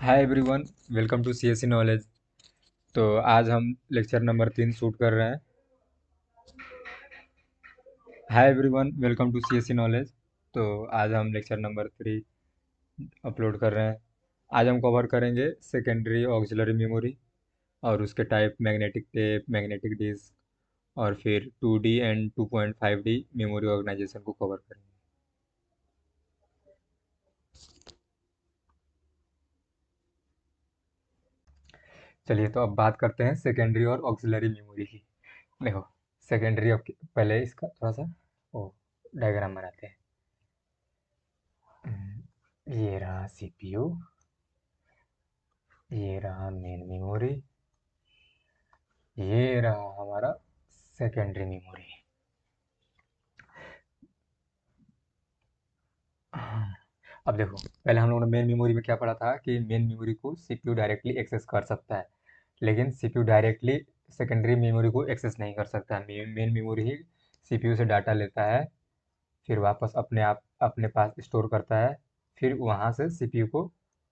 Hi everyone, welcome to CSC knowledge. तो आज हम लेक्चर नंबर 3 शूट कर रहे हैं। Hi everyone, welcome to CSC knowledge. तो आज हम लेक्चर नंबर 3 अपलोड कर रहे हैं। आज हम कवर करेंगे सेकेंडरी ऑक्सिलरी मेमोरी और उसके type magnetic tape, magnetic disk और फिर 2D and 2.5D memory organisation को कवर करेंगे। चलिए, तो अब बात करते हैं सेकेंडरी और ऑक्सिलरी मेमोरी की। देखो, सेकेंडरी पहले इसका थोड़ा सा ओ डायग्राम बनाते हैं। ये रहा सीपीयू, ये रहा मेन मेमोरी, ये रहा हमारा सेकेंडरी मेमोरी। अब देखो, पहले हम लोगों ने मेन मेमोरी में क्या पढ़ा था कि मेन मेमोरी को सीपीयू डायरेक्टली एक्सेस कर सकता है, लेकिन सीपीयू डायरेक्टली सेकेंडरी मेमोरी को एक्सेस नहीं कर सकता। मेन मेमोरी ही सीपीयू से डाटा लेता है, फिर वापस अपने आप अपने पास स्टोर करता है, फिर वहाँ से सीपीयू को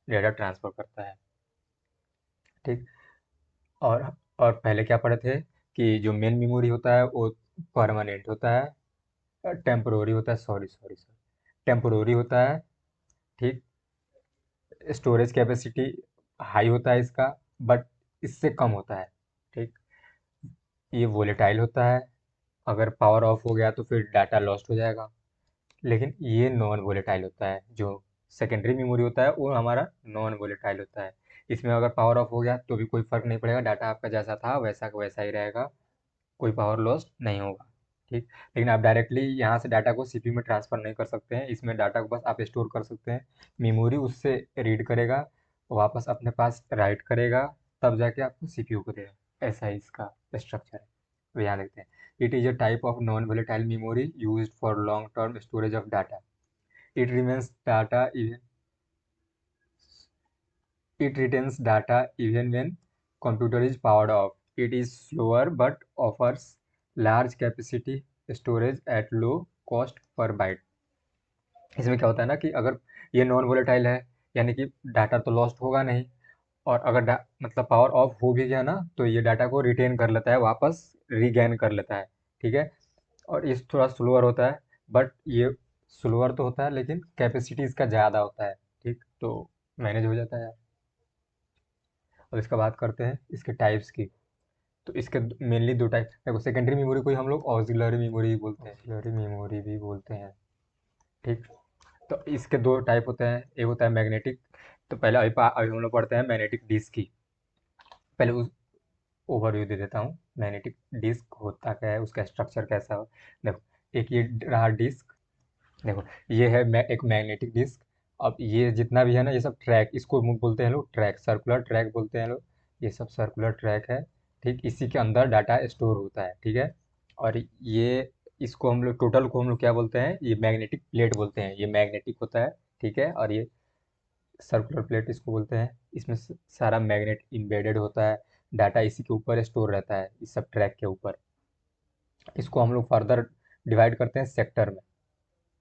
डेटा ट्रांसफ़र करता है। ठीक। और और पहले क्या पढ़े थे कि जो मेन मेमोरी होता है वो परमानेंट होता है, टेम्पोररी होता है, सॉरी टेम्पोररी होता है। ठीक। स्टोरेज कैपेसिटी हाई होता है इसका, बट इससे कम होता है। ठीक। ये वोलेटाइल होता है, अगर पावर ऑफ हो गया तो फिर डाटा लॉस्ट हो जाएगा। लेकिन ये नॉन वोलेटाइल होता है। जो सेकेंडरी मेमोरी होता है वो हमारा नॉन वोलेटाइल होता है। इसमें अगर पावर ऑफ हो गया तो भी कोई फ़र्क नहीं पड़ेगा, डाटा आपका जैसा था वैसा का वैसा ही रहेगा, कोई पावर लॉस नहीं होगा। ठीक। लेकिन आप डायरेक्टली यहाँ से डाटा को सीपीयू में ट्रांसफ़र नहीं कर सकते हैं, इसमें डाटा को बस आप स्टोर कर सकते हैं। मेमोरी उससे रीड करेगा, वापस अपने पास राइट करेगा, तब जाके आपको सीपीयू को देगा। ऐसा ही इसका स्ट्रक्चर है। तो यहाँ देखते हैं, it is a type of non volatile memory used for long term storage of data. It remains data even It retains data even when computer is powered off. It is slower but offers large capacity storage at low cost per byte. इसमें क्या होता है ना कि अगर ये non volatile है, यानी कि डाटा तो लॉस्ट होगा नहीं, और अगर मतलब पावर ऑफ हो भी गया ना तो ये डाटा को रिटेन कर लेता है, वापस रीगेन कर लेता है। ठीक है। और ये थोड़ा स्लोअर होता है, बट ये स्लोअर तो होता है लेकिन कैपेसिटी इसका ज़्यादा होता है। ठीक। तो मैनेज हो जाता है। अब इसका बात करते हैं इसके टाइप्स की। तो इसके मेनली दो टाइप देखो, सेकेंडरी मेमोरी को ही हम लोग ऑक्सिलरी मेमोरी भी बोलते हैं, ऑक्सिलरी मेमोरी भी बोलते हैं। ठीक। तो इसके दो टाइप होते हैं, एक होता है मैग्नेटिक। तो पहले अभी हम लोग पढ़ते हैं मैग्नेटिक डिस्क की। पहले उस ओवरव्यू दे देता हूँ, मैग्नेटिक डिस्क होता क्या है, उसका स्ट्रक्चर कैसा हो। देखो, एक ये रहा डिस्क। देखो, ये है एक मैग्नेटिक डिस्क। अब ये जितना भी है ना, ये सब ट्रैक, इसको बोलते हैं लोग ट्रैक, सर्कुलर ट्रैक बोलते हैं लोग। ये सब सर्कुलर ट्रैक है। ठीक। इसी के अंदर डाटा स्टोर होता है। ठीक है। और ये इसको हम लोग टोटल को हम लोग क्या बोलते हैं, ये मैग्नेटिक प्लेट बोलते हैं, ये मैग्नेटिक होता है। ठीक है। और ये सर्कुलर प्लेट इसको बोलते हैं। इसमें सारा मैग्नेट इम्बेडेड होता है, डाटा इसी के ऊपर स्टोर रहता है, इस सब ट्रैक के ऊपर। इसको हम लोग फर्दर डिवाइड करते हैं सेक्टर में।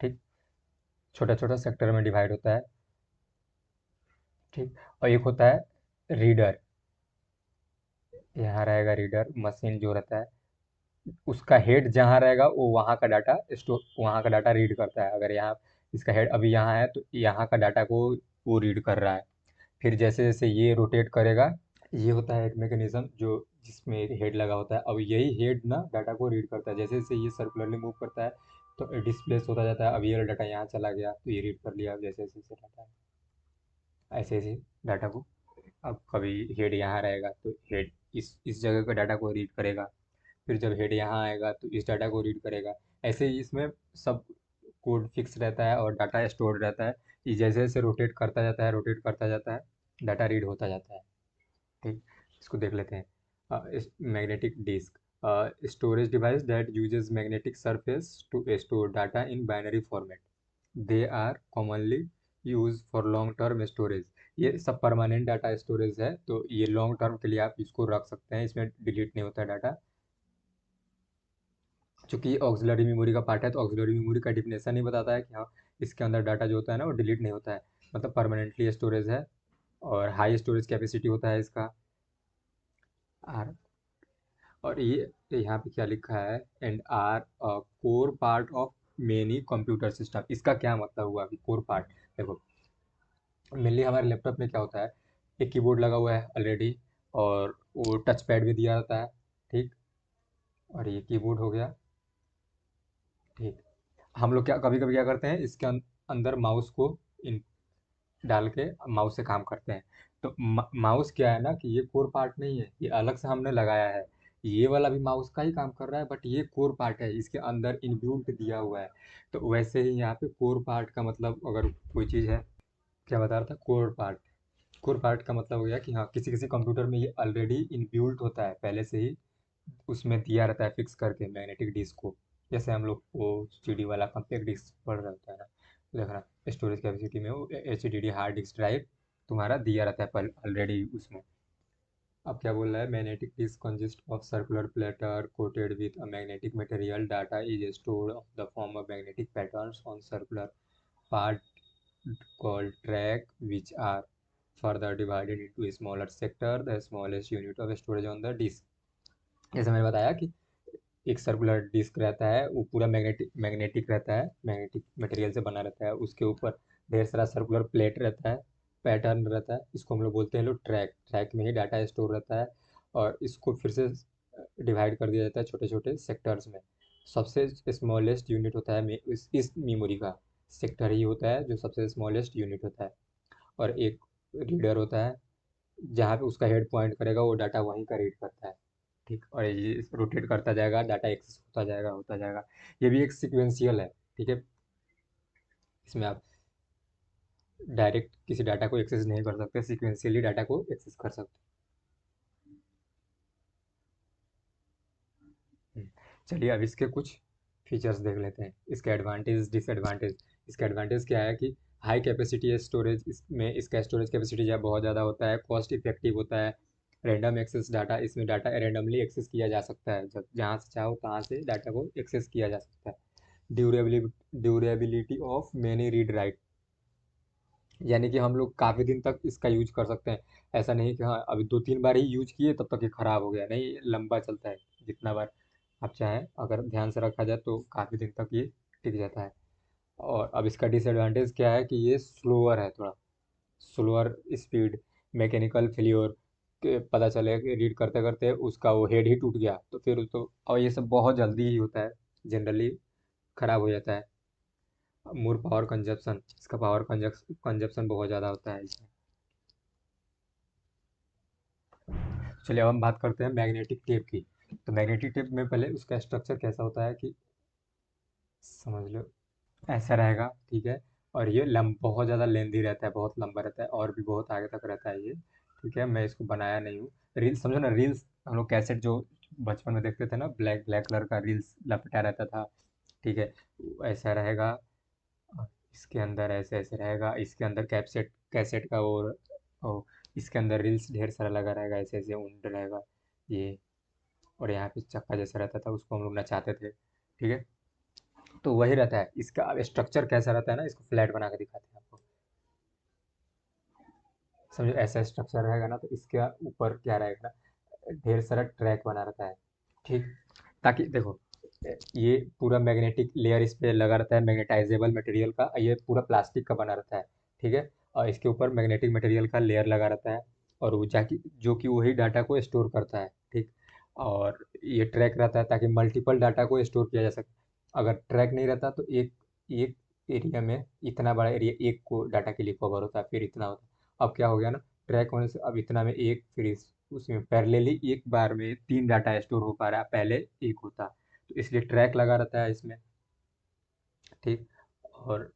ठीक। छोटा छोटा सेक्टर में डिवाइड होता है। ठीक। और एक होता है रीडर। यहाँ रहेगा रीडर, मशीन जो रहता है, उसका हेड जहाँ रहेगा वो वहाँ का डाटा स्टोर, वहाँ का डाटा रीड करता है। अगर यहाँ इसका हेड अभी यहाँ है तो यहाँ का डाटा को वो रीड कर रहा है। फिर जैसे जैसे ये रोटेट करेगा, ये होता है एक मैकेनिज्म जो जिसमें हेड लगा होता है। अब यही हेड ना डाटा को रीड करता है, जैसे जैसे ये सर्कुलरली मूव करता है तो डिस्प्लेस होता जाता है। अब ये डाटा यहाँ चला गया तो ये रीड कर लिया, जैसे जैसे डाटा ऐसे ऐसे डाटा को। अब कभी हेड यहाँ रहेगा तो हेड इस जगह का डाटा को रीड करेगा, फिर जब हेड यहाँ आएगा तो इस डाटा को रीड करेगा। ऐसे ही इसमें सब कोड फिक्स रहता है और डाटा स्टोर्ड रहता है। ये जैसे जैसे रोटेट करता जाता है, रोटेट करता जाता है, डाटा रीड होता जाता है। ठीक। इसको देख लेते हैं। Magnetic disk, storage device that uses magnetic surface to store data in binary format. They are commonly use for long term storage. ये सब परमानेंट डाटा स्टोरेज है, तो ये लॉन्ग टर्म के लिए आप इसको रख सकते हैं, इसमें डिलीट नहीं होता है डाटा। चूंकि ये ऑक्सिलरी मेमोरी का पार्ट है तो ऑक्सिलरी मेमोरी का डिफिनेशन ही बताता है कि हाँ, इसके अंदर डाटा जो होता है ना वो डिलीट नहीं होता है, मतलब परमानेंटली स्टोरेज है। और हाई स्टोरेज कैपेसिटी होता है इसका आर। और ये यहाँ पे क्या लिखा है, and are core part of many computer system. इसका क्या मतलब हुआ कि कोर पार्ट? देखो, मेनली हमारे लैपटॉप में क्या होता है, एक कीबोर्ड लगा हुआ है ऑलरेडी, और वो टच पैड भी दिया जाता है, ठीक। और ये कीबोर्ड हो गया, ठीक। हम लोग क्या कभी कभी क्या करते हैं, इसके अंदर माउस को इन डाल के माउस से काम करते हैं। तो माउस क्या है ना कि ये कोर पार्ट नहीं है, ये अलग से हमने लगाया है। ये वाला भी माउस का ही काम कर रहा है, बट ये कोर पार्ट है, इसके अंदर इनबिल्ट दिया हुआ है। तो वैसे ही यहाँ पे कोर पार्ट का मतलब, अगर कोई चीज़ है, क्या बता रहा था, कोर पार्ट। कोर पार्ट का मतलब हो गया कि हाँ, किसी किसी कंप्यूटर में ये ऑलरेडी इनबिल्ट होता है पहले से ही, उसमें दिया रहता है फिक्स करके मैग्नेटिक डिस्क को। जैसे हम लोग वो सीडी वाला कॉम्पैक्ट डिस्क पढ़ रहे होता है ना, देखना स्टोरेज कैपेसिटी में वो एचडीडी हार्ड डिस्क ड्राइव तुम्हारा दिया रहता है पर ऑलरेडी उसमें। अब क्या बोल रहा है, magnetic disk consist of circular platter coated with a magnetic material, data is stored of the form of magnetic patterns on circular part called track, which are further divided into a smaller sector, the smallest unit of storage on the disk। जैसे मैंने बताया कि एक circular disc रहता है, वो पूरा magnetic magnetic रहता है, मैग्नेटिक मटेरियल से बना रहता है, उसके ऊपर ढेर सारा सर्कुलर प्लेट रहता है, पैटर्न रहता है, इसको हम लोग बोलते हैं लोग ट्रैक। ट्रैक में ही डाटा स्टोर रहता है, और इसको फिर से डिवाइड कर दिया जाता है छोटे छोटे सेक्टर्स में। सबसे स्मॉलेस्ट यूनिट होता है इस मेमोरी का सेक्टर ही होता है जो सबसे स्मॉलेस्ट यूनिट होता है। और एक रीडर होता है, जहाँ पे उसका हेड पॉइंट करेगा वो डाटा वहीं का रीड करता है, ठीक। और ये रोटेट करता जाएगा, डाटा एक्सेस होता जाएगा होता जाएगा। ये भी एक सीक्वेंशियल है, ठीक है। इसमें आप डायरेक्ट किसी डाटा को एक्सेस नहीं कर सकते, सीक्वेंशियली डाटा को एक्सेस कर सकते हैं। चलिए अब इसके कुछ फीचर्स देख लेते हैं, इसके एडवांटेज डिसएडवांटेज। इसका एडवांटेज क्या है कि हाई कैपेसिटी स्टोरेज, इसमें इसका स्टोरेज कैपेसिटी जब बहुत ज़्यादा होता है, कॉस्ट इफेक्टिव होता है। रैंडम एक्सेस डाटा, इसमें डाटा रैंडमली एक्सेस किया जा सकता है, जब जहाँ से चाहो तहाँ से डाटा को एक्सेस किया जा सकता है। Durability of many read write, यानी कि हम लोग काफ़ी दिन तक इसका यूज कर सकते हैं। ऐसा नहीं कि हाँ अभी 2-3 बार ही यूज किए तब तक ये ख़राब हो गया, नहीं, लंबा चलता है। जितना बार आप चाहें अगर ध्यान से रखा जाए तो काफ़ी दिन तक ये टिक जाता है। और अब इसका डिसएडवांटेज क्या है कि ये स्लोअर है थोड़ा, स्लोअर स्पीड, मैकेनिकल फेल्योर के पता चले कि रीड करते करते उसका वो हेड ही टूट गया तो फिर तो, और ये सब बहुत जल्दी ही होता है, जनरली ख़राब हो जाता है। मोर पावर कंजप्शन, इसका पावर कंजप्शन बहुत ज़्यादा होता है इसमें। चलिए अब हम बात करते हैं मैग्नेटिक टेप की। तो मैग्नेटिक टेप में पहले उसका स्ट्रक्चर कैसा होता है कि समझ लो ऐसा रहेगा, ठीक है। और ये बहुत ज़्यादा लेंदी रहता है, बहुत लंबा रहता है, और भी बहुत आगे तक रहता है ये, ठीक है। मैं इसको बनाया नहीं हूँ। रील्स समझो ना, रील्स हम लोग कैसेट जो बचपन में देखते थे ना, ब्लैक ब्लैक कलर का रील्स लपटा रहता था, ठीक है। ऐसा रहेगा, और इसके अंदर ऐसे ऐसे रहेगा, इसके अंदर कैसेट कैसेट का वो इसके अंदर रील्स ढेर सारा लगा रहेगा, ऐसे ऐसे उंड रहेगा ये। और यहाँ पे चक्का जैसा रहता था, उसको हम लोग नचाते थे, ठीक है। तो वही रहता है इसका। अब स्ट्रक्चर कैसा रहता है ना, इसको फ्लैट बना के दिखाते हैं आपको। समझो ऐसा स्ट्रक्चर रहेगा ना, तो इसके ऊपर क्या रहेगा ना, ढेर सारा ट्रैक बना रहता है, ठीक। ताकि देखो, ये पूरा मैग्नेटिक लेयर इस पे लगा रहता है, मैग्नेटाइजेबल मटेरियल का, ये पूरा प्लास्टिक का बना रहता है, ठीक है। और इसके ऊपर मैग्नेटिक मटेरियल का लेयर लगा रहता है, और वो जाकि जो कि वही डाटा को स्टोर करता है, ठीक। और ये ट्रैक रहता है ताकि मल्टीपल डाटा को स्टोर किया जा सके। अगर ट्रैक नहीं रहता तो एक एक एरिया में इतना बड़ा एरिया एक को डाटा के लिए कवर होता है, फिर इतना होता है। अब क्या हो गया ना, ट्रैक होने से अब इतना में एक, फिर उसमें पैरेलली एक बार में 3 डाटा स्टोर हो पा रहा है, पहले एक होता। तो इसलिए ट्रैक लगा रहता है इसमें, ठीक। और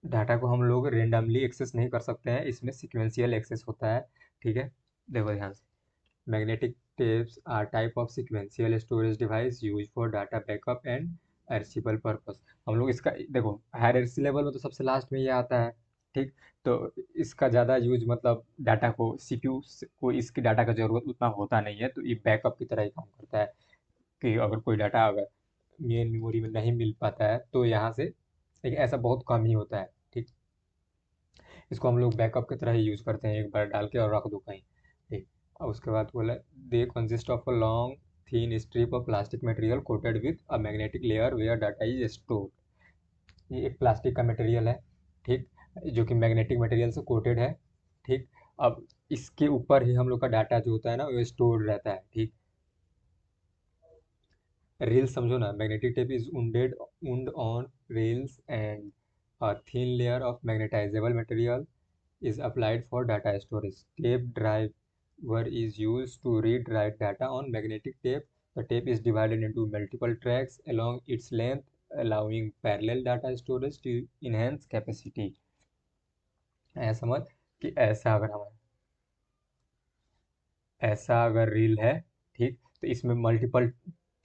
डाटा को हम लोग रेंडमली एक्सेस नहीं कर सकते हैं, इसमें सीक्वेंशियल एक्सेस होता है, ठीक है। देखो ध्यान से, magnetic tapes are type of sequential storage device use for data backup and archival purpose. हम लोग इसका देखो हायरार्की लेवल में तो सबसे लास्ट में ये आता है, ठीक। तो इसका ज़्यादा यूज मतलब डाटा को सीपीयू को इसकी डाटा का ज़रूरत उतना होता नहीं है, तो ये बैकअप की तरह ही काम करता है। कि अगर कोई डाटा अगर मेन मेमोरी में नहीं मिल पाता है तो यहाँ से, लेकिन ऐसा बहुत कम ही होता है, ठीक। इसको हम लोग बैकअप की तरह ही यूज़ करते हैं, एक बार डाल के और रख दो कहीं, ठीक। और उसके बाद बोला they consist of a long thin strip of plastic material coated with a magnetic layer where data is stored. ये एक प्लास्टिक का मटेरियल है, ठीक, जो कि मैग्नेटिक मटेरियल से कोटेड है, ठीक। अब इसके ऊपर ही हम लोग का डाटा जो होता है ना वो स्टोर्ड रहता है, ठीक। रेल समझो ना, magnetic tape is wound on rails and a thin layer of magnetizable material is applied for data storage. Tape driver is used to read write data on magnetic tape. The tape is divided into multiple tracks along its length, allowing parallel data storage to enhance capacity. ऐसा समझ कि ऐसा अगर reel है, ठीक, तो इसमें multiple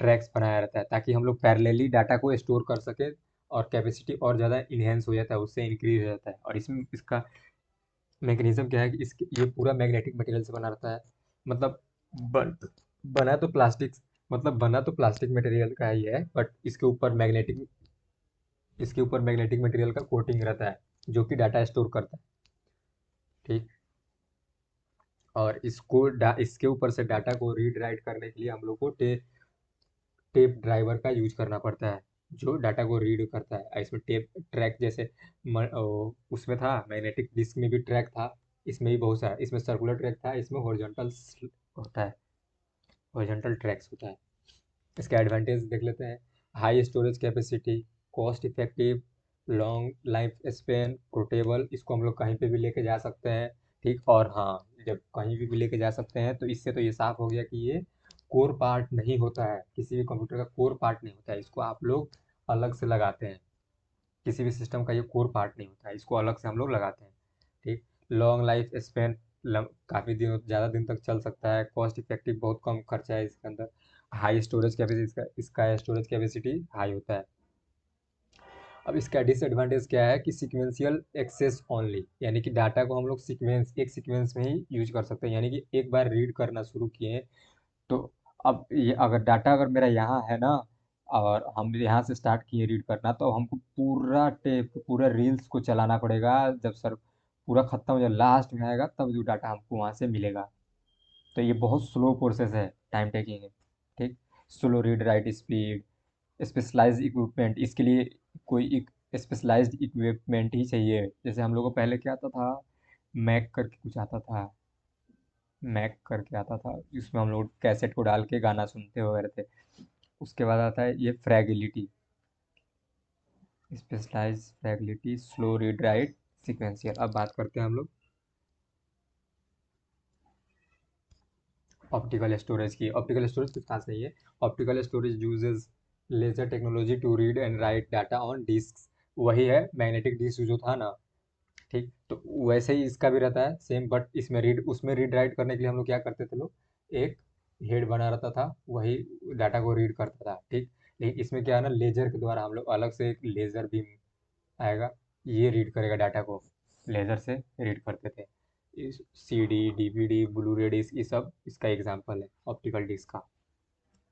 tracks बनाया रहता है ताकि हम लोग पैरेलली डाटा को स्टोर कर सके, और कैपेसिटी और ज़्यादा इन्हेंस हो जाता है, उससे इंक्रीज हो जाता है। और इसमें इसका मैकेनिज्म क्या है कि इसके ये पूरा मैग्नेटिक मटेरियल से बना रहता है, मतलब बन, बना तो प्लास्टिक, मतलब बना तो प्लास्टिक मटेरियल का ही है, बट इसके ऊपर मैग्नेटिक मटेरियल का कोटिंग रहता है जो कि डाटा स्टोर करता है, ठीक। और इसके ऊपर से डाटा को रीड राइट करने के लिए हम लोग को टेप ड्राइवर का यूज करना पड़ता है, जो डाटा को रीड करता है। इसमें टेप ट्रैक जैसे उसमें था मैग्नेटिक डिस्क में भी ट्रैक था, इसमें भी बहुत सारा, इसमें सर्कुलर ट्रैक था, इसमें हॉरिजॉन्टल होता है, हॉरिजॉन्टल ट्रैक्स होता है। इसके एडवांटेज देख लेते हैं। High storage capacity, cost effective, long life span, portable, इसको हम लोग कहीं पे भी लेके जा सकते हैं, ठीक। और हाँ, जब कहीं भी लेके जा सकते हैं तो इससे तो ये साफ हो गया कि ये कोर पार्ट नहीं होता है, किसी भी कंप्यूटर का कोर पार्ट नहीं होता है, इसको आप लोग अलग से लगाते हैं। किसी भी सिस्टम का ये कोर पार्ट नहीं होता है, इसको अलग से हम लोग लगाते हैं, ठीक। लॉन्ग लाइफ स्पेन, काफ़ी दिन ज़्यादा दिन तक चल सकता है। कॉस्ट इफेक्टिव, बहुत कम खर्चा है इसके अंदर। हाई स्टोरेज कैपेसिटी, इसका स्टोरेज कैपेसिटी हाई होता है। अब इसका डिसएडवांटेज क्या है कि सीक्वेंशियल एक्सेस ओनली, यानी कि डाटा को हम लोग एक सीक्वेंस में ही यूज कर सकते हैं, यानी कि एक बार रीड करना शुरू किए तो अब ये अगर डाटा अगर मेरा यहाँ है ना, और हम यहाँ से स्टार्ट किए रीड करना, तो हमको पूरा टेप पूरा रील्स को चलाना पड़ेगा, जब सर पूरा खत्म हो जाए लास्ट में आएगा तब जो डाटा हमको वहाँ से मिलेगा। तो ये बहुत स्लो प्रोसेस है, टाइम टेकिंग है, ठीक। Slow read write speed, specialised equipment, इसके लिए कोई एक स्पेशलाइज्ड इक्विपमेंट ही चाहिए। जैसे हम लोग को पहले क्या आता था, मैक करके कुछ आता था, मैक करके आता था, जिसमें हम लोग कैसेट को डाल के गाना सुनते वगैरह थे। उसके बाद आता है ये fragility, specialize fragility, slow read write, sequential. अब बात करते हैं हम लोग ऑप्टिकल स्टोरेज की। ऑप्टिकल स्टोरेज कुछ खास नहीं है। Optical storage uses laser technology to read and write data on disk. वही है मैग्नेटिक डिस्क जो था ना, ठीक, तो वैसे ही इसका भी रहता है सेम, बट इसमें उसमें रीड राइट करने के लिए हम लोग क्या करते थे लोग, एक हेड बना रहता था, वही डाटा को रीड करता था, ठीक। लेकिन इसमें क्या है ना, लेजर के द्वारा हम लोग अलग से एक लेजर बीम आएगा, ये रीड करेगा डाटा को, लेजर से रीड करते थे। इस सीडी डीवीडी ब्लू रे डिस्क, ये सब इसका एग्जांपल है ऑप्टिकल डिस्क का।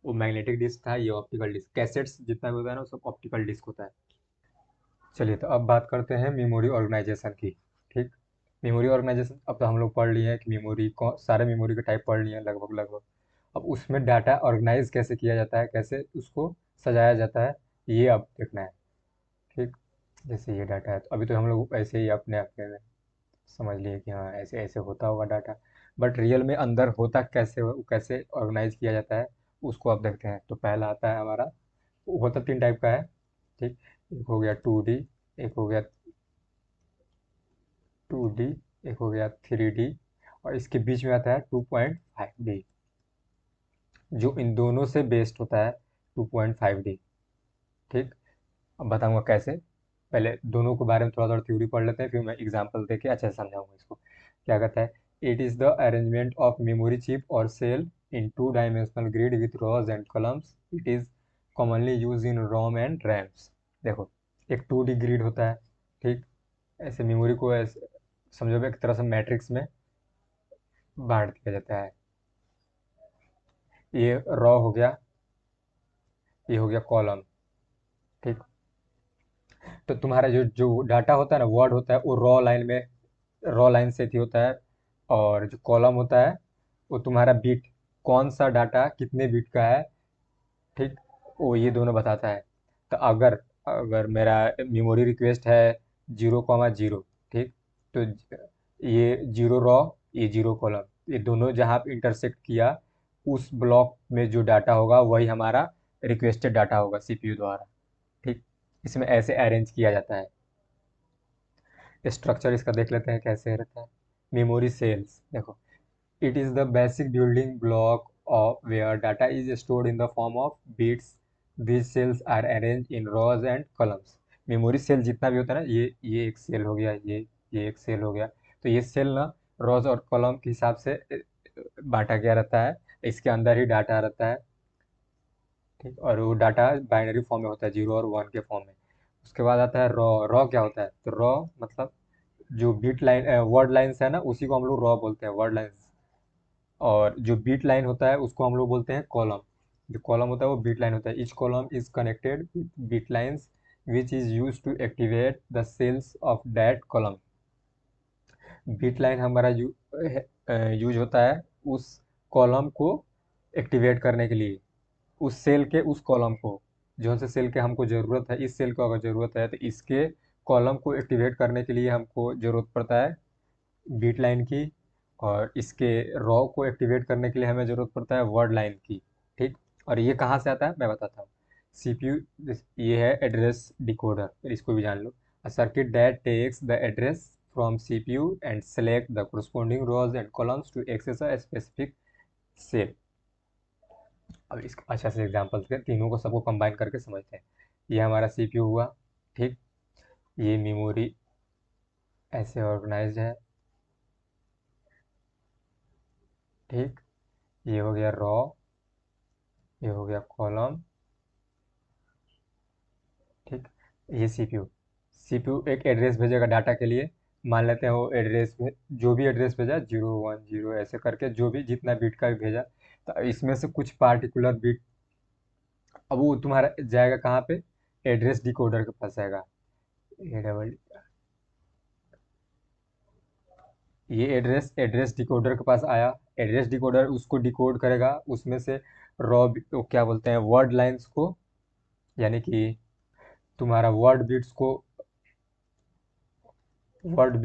वो मैग्नेटिक डिस्क था, ये ऑप्टिकल डिस्क। कैसेट्स जितना भी होता है ना वो सब ऑप्टिकल डिस्क होता है। चलिए तो अब बात करते हैं मेमोरी ऑर्गेनाइजेशन की, ठीक। मेमोरी ऑर्गेनाइजेशन, अब तो हम लोग पढ़ लिए हैं कि मेमोरी को सारे मेमोरी के टाइप पढ़ लिए हैं लगभग लगभग। अब उसमें डाटा ऑर्गेनाइज कैसे किया जाता है, कैसे उसको सजाया जाता है, ये अब देखना है, ठीक। जैसे ये डाटा है तो अभी तो हम लोग ऐसे ही अपने अपने में समझ लिए कि हाँ ऐसे ऐसे होता होगा डाटा, बट रियल में अंदर होता कैसे, कैसे ऑर्गेनाइज किया जाता है, उसको अब देखते हैं। तो पहला आता है हमारा, होता तीन टाइप का है, ठीक। एक हो गया 2D, एक हो गया 2D, एक हो गया 3D, और इसके बीच में आता है 2.5D, जो इन दोनों से बेस्ड होता है 2.5D, ठीक। अब बताऊंगा कैसे। पहले दोनों के बारे में थोड़ा थोड़ा थ्योरी पढ़ लेते हैं, फिर मैं एग्जांपल देके अच्छे से समझाऊंगा इसको। क्या कहता है, it is the arrangement of memory chip और cell in two dimensional grid with rows and columns. It is commonly use in ROM and RAMs. देखो, एक 2D ग्रिड होता है, ठीक। ऐसे मेमोरी को ऐसे समझो एक तरह से मैट्रिक्स में बांट दिया जाता है। ये रॉ हो गया, ये हो गया कॉलम, ठीक। तो तुम्हारा जो जो डाटा होता है ना, वर्ड होता है, वो रॉ लाइन में रॉ लाइन से थी होता है, और जो कॉलम होता है वो तुम्हारा बिट, कौन सा डाटा कितने बिट का है, ठीक, वो ये दोनों बताता है। तो अगर अगर मेरा मेमोरी रिक्वेस्ट है 0,0, ठीक, तो ये 0 रॉ, ये 0 कॉलम, ये दोनों जहाँ पे इंटरसेक्ट किया उस ब्लॉक में जो डाटा होगा वही हमारा रिक्वेस्टेड डाटा होगा सीपीयू द्वारा, ठीक। इसमें ऐसे अरेंज किया जाता है। स्ट्रक्चर इसका देख लेते हैं कैसे रहता है। मेमोरी सेल्स देखो, it is the basic building block of where data is stored in the form of bits. These cells are arranged in rows and columns. Memory cell जितना भी होता है ना, ये एक सेल हो गया, ये एक सेल हो गया। तो ये सेल ना रोज और कॉलम के हिसाब से बांटा गया रहता है। इसके अंदर ही डाटा रहता है, ठीक। और वो डाटा बाइनरी फॉर्म में होता है, 0 और 1 के फॉर्म में। उसके बाद आता है रॉ। रॉ क्या होता है? तो रॉ मतलब जो बीट लाइन वर्ड लाइन्स है ना, उसी को हम लोग रॉ बोलते हैं, वर्ड लाइन्स। और जो बीट लाइन होता है उसको हम लोग बोलते हैं कॉलम। जो कॉलम होता है वो बीट लाइन होता है। Each column is connected with bit lines which is use to activate the cells of that column. Bit line हमारा यूज होता है उस कॉलम को एक्टिवेट करने के लिए, उस सेल के उस कॉलम को, जो से सेल के हमको ज़रूरत है, इस सेल को अगर ज़रूरत है तो इसके कॉलम को एक्टिवेट करने के लिए हमको ज़रूरत पड़ता है बीट लाइन की। और इसके रॉ को एक्टिवेट करने के लिए हमें ज़रूरत पड़ता है वर्ड लाइन की, ठीक। और ये कहाँ से आता है मैं बताता हूँ। सीपीयू, ये है एड्रेस डिकोडर, इसको भी जान लो। A circuit that takes the address from CPU and select the corresponding rows and columns to access a specific cell। अब इसको अच्छा से एग्जांपल के तीनों को सबको कंबाइन करके समझते हैं। ये हमारा सीपीयू हुआ, ठीक। ये मेमोरी ऐसे ऑर्गेनाइज्ड है, ठीक। ये हो गया रॉ, ये हो गया कॉलम, ठीक। ये सीपीयू, सीपीयू एक एड्रेस भेजेगा डाटा के लिए। मान लेते हैं वो एड्रेस में जो भी एड्रेस भेजा 0 1 0 ऐसे करके, जो भी जितना बिट का भी भेजा, तो इसमें से कुछ पार्टिकुलर बिट अब वो तुम्हारा जाएगा कहाँ पे? एड्रेस डिकोडर के पास जाएगा। ए डबल, ये एड्रेस एड्रेस डिकोडर के पास आया। एड्रेस डिकोडर उसको डिकोड करेगा, उसमें से रॉ वो क्या बोलते हैं वर्ड लाइंस को, यानी कि तुम्हारा वर्ड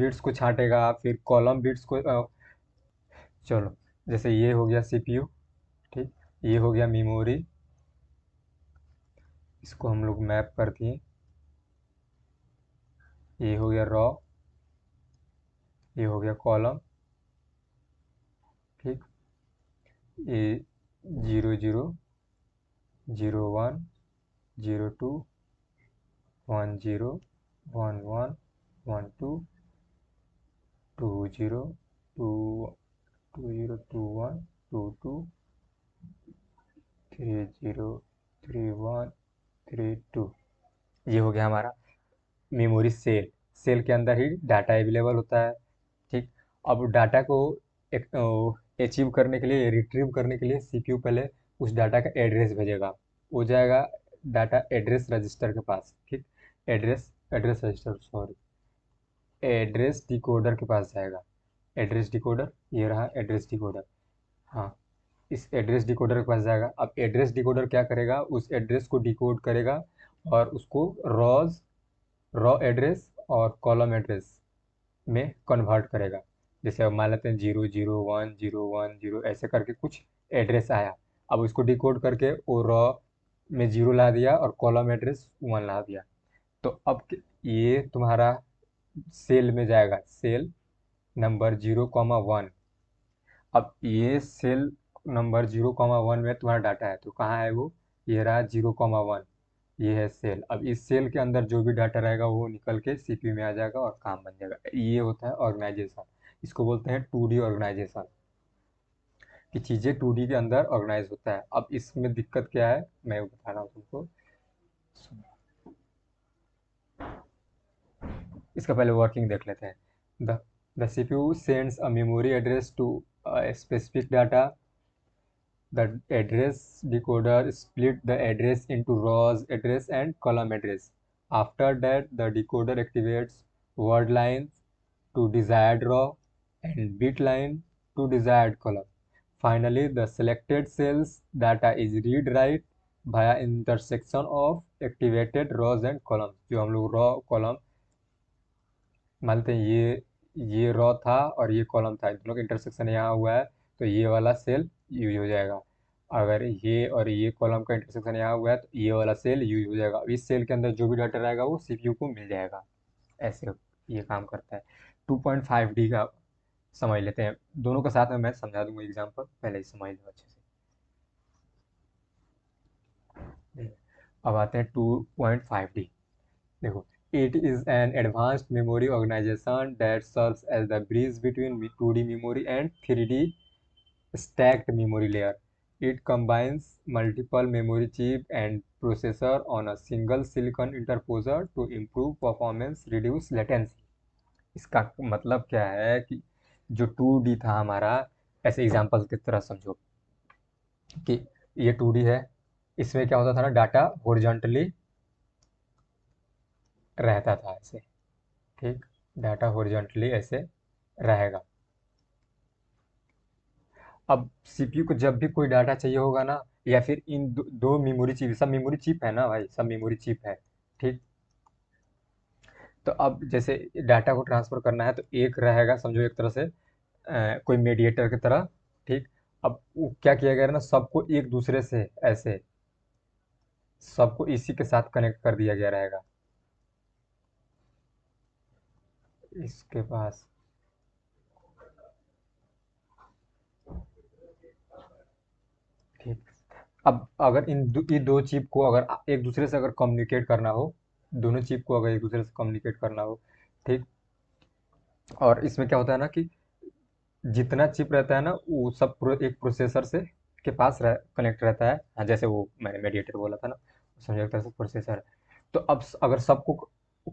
बिट्स को छांटेगा, फिर कॉलम बिट्स को चलो, जैसे ये हो गया सीपीयू, ठीक। ये हो गया मेमोरी, इसको हम लोग मैप कर दिए। ये हो गया रॉ, ये हो गया कॉलम, ठीक। ये 0 0 0 1 0 2 1 0 1 1 1 2 2 0 2 2 0 2 1 2 2 3 0 3 1 3 2। ये हो गया हमारा मेमोरी सेल। सेल के अंदर ही डाटा अवेलेबल होता है, ठीक। अब डाटा को अचीव करने के लिए, रिट्रीव करने के लिए सीपीयू पहले उस डाटा का एड्रेस भेजेगा। वो जाएगा डाटा एड्रेस रजिस्टर के पास, ठीक। Address address register, sorry, address decoder के पास जाएगा। एड्रेस डिकोडर, ये रहा एड्रेस डिकोडर, हाँ। इस एड्रेस डिकोडर के पास जाएगा। अब एड्रेस डिकोडर क्या करेगा? उस एड्रेस को डिकोड करेगा और उसको रॉ एड्रेस और कॉलम एड्रेस में कन्वर्ट करेगा। जैसे अब मान लेते हैं 0 0 1 0 1 0 ऐसे करके कुछ एड्रेस आया। अब उसको डिकोड करके वो रॉ में 0 ला दिया और कॉलम एड्रेस 1 ला दिया। तो अब ये तुम्हारा सेल में जाएगा, सेल नंबर 0,1। अब ये सेल नंबर 0,1 में तुम्हारा डाटा है, तो कहाँ है वो? ये रहा 0,1, ये है सेल। अब इस सेल के अंदर जो भी डाटा रहेगा वो निकल के सीपीयू में आ जाएगा और काम बन जाएगा। ये होता है ऑर्गेनाइजेशन। इसको बोलते हैं 2D ऑर्गेनाइजेशन, कि चीज़ें 2D के अंदर ऑर्गेनाइज होता है। अब इसमें दिक्कत क्या है मैं बता रहा हूँ तुमको। इसका पहले वर्किंग देख लेते हैं। The the CPU sends a memory address to specific data. The address decoder split the address into rows address and column address. After that, the decoder activates word lines to desired row and bit line to desired column. Finally, the selected cells data is read write via intersection of activated rows and columns. जो हम लोग row column मानते हैं, ये रो था और ये column था, दोनों का इंटरसेक्शन यहाँ हुआ है तो ये वाला सेल यूज हो जाएगा। अगर ये और ये कॉलम का इंटरसेक्शन यहाँ हुआ है तो ये वाला सेल यूज हो जाएगा। इस सेल के अंदर जो भी डाटा रहेगा वो सीपीयू को मिल जाएगा। ऐसे ये काम करता है। 2.5D का समझ लेते हैं, दोनों का साथ में मैं समझा दूंगा एग्जांपल, पहले ही समझ लो अच्छे से। अब आते हैं 2.5D। देखो, it is an advanced memory organization that serves as the bridge between 2D memory and 3D stacked memory layer. It combines multiple memory chip and processor on a single silicon interposer to improve performance, reduce latency. इसका मतलब क्या है कि जो 2D था हमारा, ऐसे example की तरह समझो कि ये 2D है, इसमें क्या होता था ना, डाटा हॉरिजॉन्टली रहता था ऐसे, ठीक, डाटा हॉरिजॉन्टली ऐसे रहेगा। अब सीपीयू को जब भी कोई डाटा चाहिए होगा ना, या फिर इन दो मेमोरी चिप, सब मेमोरी चिप है ना भाई, सब मेमोरी चिप है, ठीक। तो अब जैसे डाटा को ट्रांसफर करना है तो एक रहेगा, समझो एक तरह से कोई मीडिएटर की तरह, ठीक। अब वो क्या किया गया है ना, सबको एक दूसरे से ऐसे सबको इसी के साथ कनेक्ट कर दिया गया रहेगा इसके पास। ठीक। अब अगर ये दो चिप को अगर एक दूसरे से अगर कम्युनिकेट करना हो, दोनों चिप को अगर एक दूसरे से कम्युनिकेट करना हो, ठीक। और इसमें क्या होता है ना कि जितना चिप रहता है ना वो सब एक प्रोसेसर से के पास कनेक्ट रहता है। हाँ, जैसे वो मैंने मेडिएटर बोला था ना, समझो एक तरह से प्रोसेसर है। तो अब अगर सबको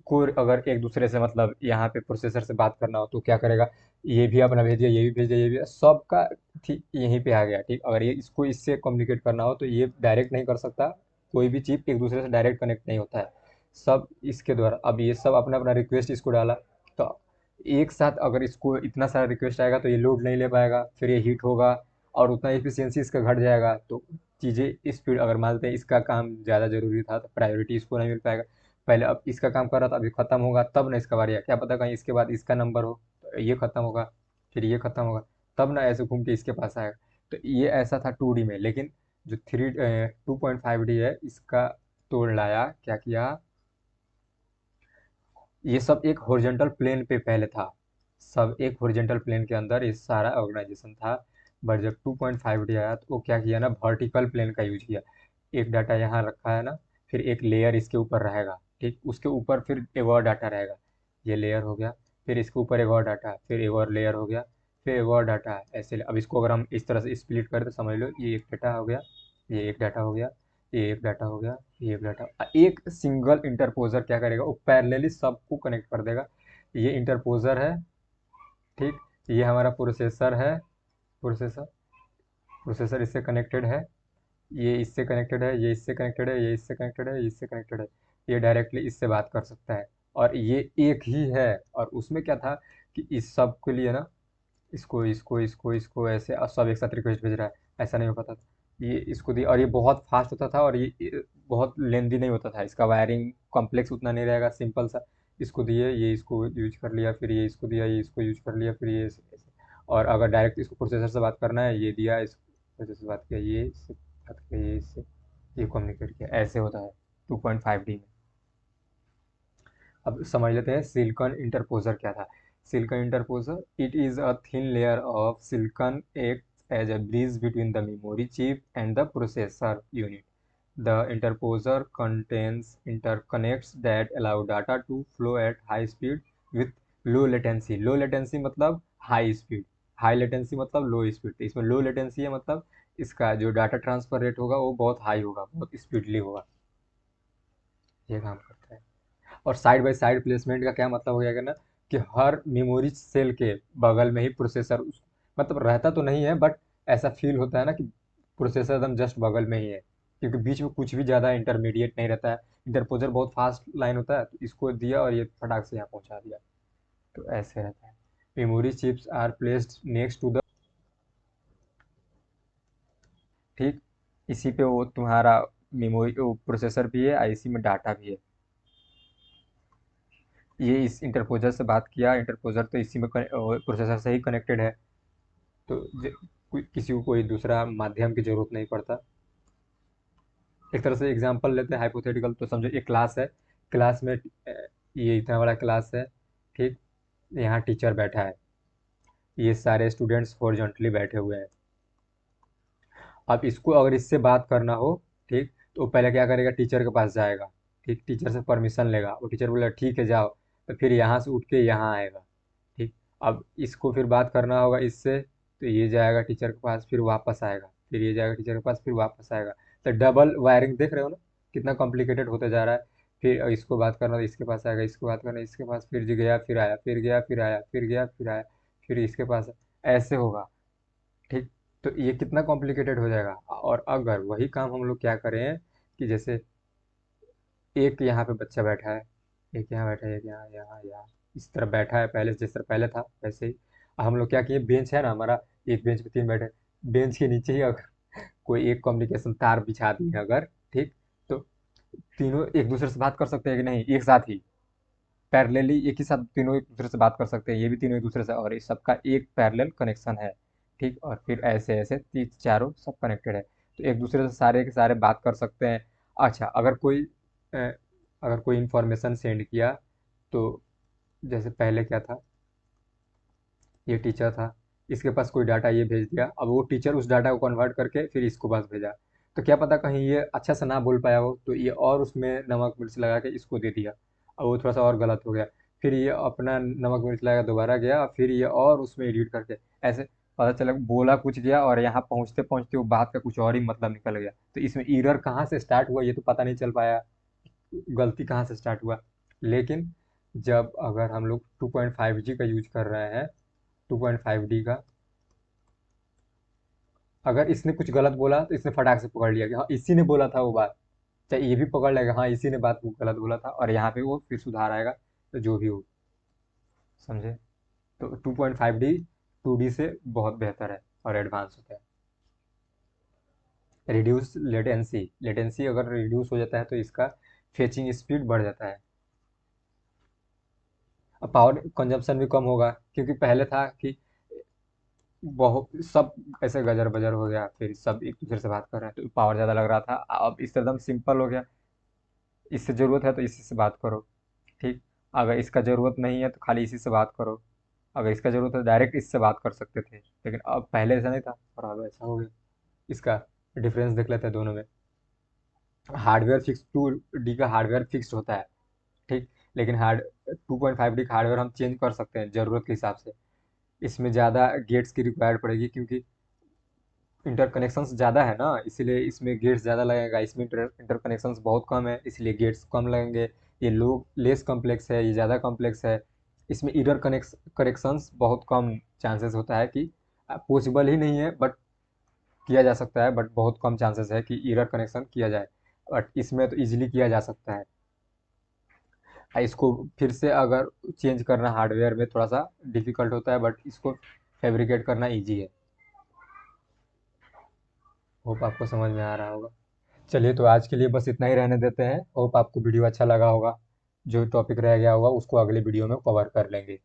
को अगर एक दूसरे से मतलब यहाँ पे प्रोसेसर से बात करना हो तो क्या करेगा, ये भी अपना भेज दिया, ये भी भेज दिया, ये भी, सबका ठीक यहीं पे आ गया, ठीक। अगर ये इसको इससे कम्युनिकेट करना हो तो ये डायरेक्ट नहीं कर सकता, कोई भी चिप एक दूसरे से डायरेक्ट कनेक्ट नहीं होता है, सब इसके द्वारा। अब ये सब अपना अपना रिक्वेस्ट इसको डाला, तो एक साथ अगर इसको इतना सारा रिक्वेस्ट आएगा तो ये लोड नहीं ले पाएगा, फिर ये हीट होगा और उतना एफिशिएंसी इसका घट जाएगा। तो चीज़ें स्पीड, अगर मानते हैं इसका काम ज़्यादा ज़रूरी था तो प्रायोरिटी इसको नहीं मिल पाएगा पहले। अब इसका काम कर रहा था, अभी ख़त्म होगा तब ना इसका बारी है, क्या पता कहीं इसके बाद इसका नंबर हो तो ये ख़त्म होगा, फिर ये ख़त्म होगा, तब ना ऐसे घूम के इसके पास आएगा। तो ये ऐसा था 2D में। लेकिन जो 2.5D है, इसका तोड़ लाया, क्या किया, ये सब एक हॉरिजॉन्टल प्लेन पे पहले था, सब एक हॉरिजॉन्टल प्लेन के अंदर ये सारा ऑर्गेनाइजेशन था। बट जब 2.5D आया तो वो क्या किया ना, वर्टिकल प्लेन का यूज किया। एक डाटा यहाँ रखा है ना, फिर एक लेयर इसके ऊपर रहेगा, ठीक, उसके ऊपर फिर एक और डाटा रहेगा, ये लेयर हो गया, फिर इसके ऊपर एक और डाटा, फिर एक और लेयर हो गया, फिर एक और डाटा, ऐसे। अब इसको अगर हम इस तरह से स्प्लिट करें तो समझ लो ये एक डाटा हो गया, ये एक डाटा हो गया, ये एक डाटा हो गया, ये एक डाटा। एक सिंगल इंटरपोजर क्या करेगा, वो पैरेलली सबको कनेक्ट कर देगा। ये इंटरपोजर है, ठीक, ये हमारा प्रोसेसर है, प्रोसेसर प्रोसेसर इससे कनेक्टेड है, ये इससे कनेक्टेड है, ये इससे कनेक्टेड है, ये इससे कनेक्टेड है, ये इससे कनेक्टेड है, ये डायरेक्टली इससे बात कर सकता है। और ये एक ही है। और उसमें क्या था कि इस सब के लिए ना, इसको इसको इसको इसको ऐसे सब एक साथ रिक्वेस्ट भेज रहा है, ऐसा नहीं हो पाता था। ये इसको दिया और ये बहुत फास्ट होता था, और ये बहुत लेंदी नहीं होता था, इसका वायरिंग कॉम्प्लेक्स उतना नहीं रहेगा, सिंपल सा। इसको दिए, ये इसको यूज कर लिया, फिर ये इसको दिया, ये इसको यूज कर लिया, फिर ये ऐसे। और अगर डायरेक्ट इसको प्रोसेसर से बात करना है, ये दिया, इस प्रोसेसर से बात किया, ये इससे बात किया, ये इससे, ये कम्युनिकेट किया, ऐसे होता है 2.5D में। अब समझ लेते हैं सिलिकॉन इंटरपोजर क्या था। Silicon interposer, it is a thin layer of silicon act as a bridge between the memory chip and the processor unit. The interposer contains interconnects that allow data to flow at high speed with low latency. Low latency मतलब high speed, high latency मतलब low speed। तो इसमें low latency है मतलब इसका जो data transfer rate होगा वो बहुत हाई होगा, बहुत स्पीडली होगा, ये काम करता है। और साइड बाय साइड प्लेसमेंट का क्या मतलब हो जाएगा ना, कि हर मेमोरी सेल के बगल में ही प्रोसेसर मतलब रहता तो नहीं है, बट ऐसा फील होता है ना कि प्रोसेसर एकदम जस्ट बगल में ही है, क्योंकि बीच में कुछ भी ज़्यादा इंटरमीडिएट नहीं रहता है। इंटरपोजर बहुत फास्ट लाइन होता है, तो इसको दिया और ये फटाक से यहाँ पहुँचा दिया। तो ऐसे रहता है। Memory chips are placed next to the, ठीक, इसी पे वो तुम्हारा मेमोरी वो प्रोसेसर भी है और इसी में डाटा भी है। ये इस इंटरपोजर से बात किया, इंटरपोजर तो इसी में प्रोसेसर से ही कनेक्टेड है, तो किसी को कोई दूसरा माध्यम की जरूरत नहीं पड़ता। एक तरह से एग्जांपल लेते हैं हाइपोथेटिकल, तो समझो एक क्लास है, क्लास में ये इतना बड़ा क्लास है, ठीक, यहाँ टीचर बैठा है, ये सारे स्टूडेंट्स हॉरिजॉन्टली बैठे हुए हैं। अब इसको अगर इससे बात करना हो, ठीक, तो पहले क्या करेगा, टीचर के पास जाएगा, ठीक, टीचर से परमिशन लेगा, वो टीचर बोलेगा ठीक है जाओ, तो फिर यहाँ से उठ के यहाँ आएगा, ठीक। अब इसको फिर बात करना होगा इससे, तो ये जाएगा टीचर के पास, फिर वापस आएगा, फिर ये जाएगा टीचर के पास, फिर वापस आएगा। तो डबल वायरिंग देख रहे हो ना, कितना कॉम्प्लिकेटेड होता जा रहा है। फिर इसको बात करना तो इसके पास आएगा, इसको बात करना इसके पास, फिर जो गया फिर आया, फिर गया फिर आया, फिर गया फिर आया, फिर इसके पास, ऐसे होगा, ठीक। तो ये कितना कॉम्प्लिकेटेड हो जाएगा। और अगर वही काम हम लोग क्या करें कि जैसे एक यहाँ पे बच्चा बैठा है, एक यहाँ बैठा है, एक यहाँ यहाँ यहाँ इस तरह बैठा है, पहले जिस तरह पहले था वैसे ही। हम लोग क्या किए, बेंच है ना हमारा, एक बेंच पे तीन बैठे, बेंच के नीचे ही अगर कोई एक कम्युनिकेशन तार बिछा दी है अगर, ठीक, तो तीनों एक दूसरे से बात कर सकते हैं कि नहीं, एक साथ ही पैरेलली एक ही साथ तीनों एक दूसरे से बात कर सकते हैं, ये भी तीनों एक दूसरे से, और इस सबका एक पैरेलल कनेक्शन है, ठीक। और फिर ऐसे ऐसे तीन चारों सब कनेक्टेड है, तो एक दूसरे से सारे के सारे बात कर सकते हैं। अच्छा, अगर कोई इंफॉर्मेशन सेंड किया, तो जैसे पहले क्या था, ये टीचर था, इसके पास कोई डाटा ये भेज दिया, अब वो टीचर उस डाटा को कन्वर्ट करके फिर इसको पास भेजा, तो क्या पता कहीं ये अच्छा से ना बोल पाया हो, तो ये और उसमें नमक मिर्च लगा के इसको दे दिया, अब वो थोड़ा सा और गलत हो गया, फिर ये अपना नमक मिर्च लगा दोबारा गया, फिर ये और उसमें एडिट करके, ऐसे पता चला बोला कुछ गया और यहाँ पहुँचते पहुँचते वो बात का कुछ और ही मतलब निकल गया, तो इसमें एरर कहाँ से स्टार्ट हुआ ये तो पता नहीं चल पाया, गलती कहाँ से स्टार्ट हुआ। लेकिन जब अगर हम लोग 2.5G का यूज कर रहे हैं, 2.5D का, अगर इसने कुछ गलत बोला तो इसने फटाक से पकड़ लिया कि हाँ इसी ने बोला था वो बात, चाहे ये भी पकड़ लेगा हाँ इसी ने बात को गलत बोला था, और यहाँ पे वो फिर सुधार आएगा, तो जो भी हो, समझे। तो 2.5D 2D से बहुत बेहतर है और एडवांस होता है। रिड्यूस लेटेंसी, लेटेंसी अगर रिड्यूस हो जाता है तो इसका फेचिंग स्पीड बढ़ जाता है, अब पावर कंजप्शन भी कम होगा, क्योंकि पहले था कि बहुत सब ऐसे गजर बजर हो गया, फिर सब एक दूसरे से बात कर रहे हैं तो पावर ज़्यादा लग रहा था, अब इससे एकदम सिंपल हो गया, इससे ज़रूरत है तो इसी से बात करो, ठीक। अगर इसका ज़रूरत नहीं है तो खाली इसी से बात करो, अगर इसका ज़रूरत है डायरेक्ट इससे बात कर सकते थे, लेकिन अब पहले ऐसा नहीं था और अब ऐसा हो गया। इसका डिफरेंस देख लेते हैं दोनों में। हार्डवेयर फिक्स, 2D का हार्डवेयर फिक्स्ड होता है, ठीक, लेकिन 2.5D का हार्डवेयर हम चेंज कर सकते हैं ज़रूरत के हिसाब से। इसमें ज़्यादा गेट्स की रिक्वायर्ड पड़ेगी, क्योंकि इंटरकनेक्शंस ज़्यादा है ना, इसीलिए इसमें गेट्स ज़्यादा लगेगा, इसमें इंटरकनेक्शंस बहुत कम है इसलिए गेट्स कम लगेंगे। ये लो लेस कॉम्प्लेक्स है, ये ज़्यादा कॉम्प्लेक्स है, इसमें एरर करेक्शंस बहुत कम चांसेस होता है कि पॉसिबल ही नहीं है, बट किया जा सकता है, बट बहुत कम चांसेस है कि एरर कनेक्शन किया जाए, बट इसमें तो इजीली किया जा सकता है। इसको फिर से अगर चेंज करना हार्डवेयर में थोड़ा सा डिफिकल्ट होता है, बट इसको फैब्रिकेट करना ईजी है। होप आपको समझ में आ रहा होगा। चलिए, तो आज के लिए बस इतना ही रहने देते हैं। होप आपको वीडियो अच्छा लगा होगा, जो टॉपिक रह गया होगा उसको अगले वीडियो में कवर कर लेंगे।